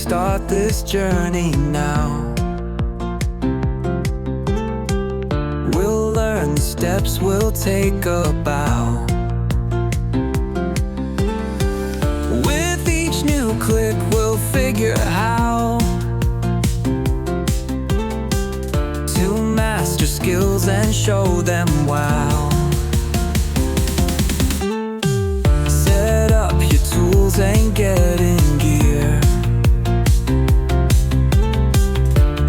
start this journey now. We'll learn the steps, we'll take a bow. With each new click we'll figure how to master skills and show them wow. Set up your tools and get in gear.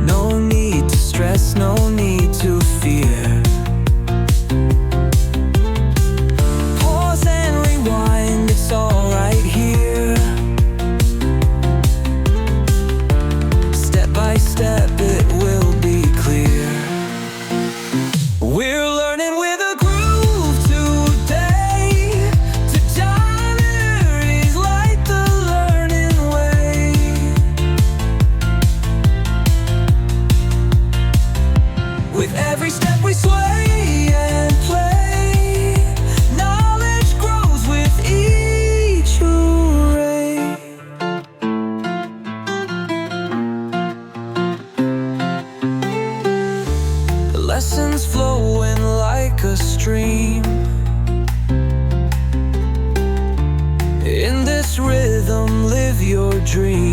No need to stress, no need to fear. Pause and rewind, it's all right here. Step by step it will be clear. We're learning with a groove today. To dive is light the learning way. With every step we sway and play. Knowledge grows with each array. The lessons flowing like a stream. In this rhythm, live your dream.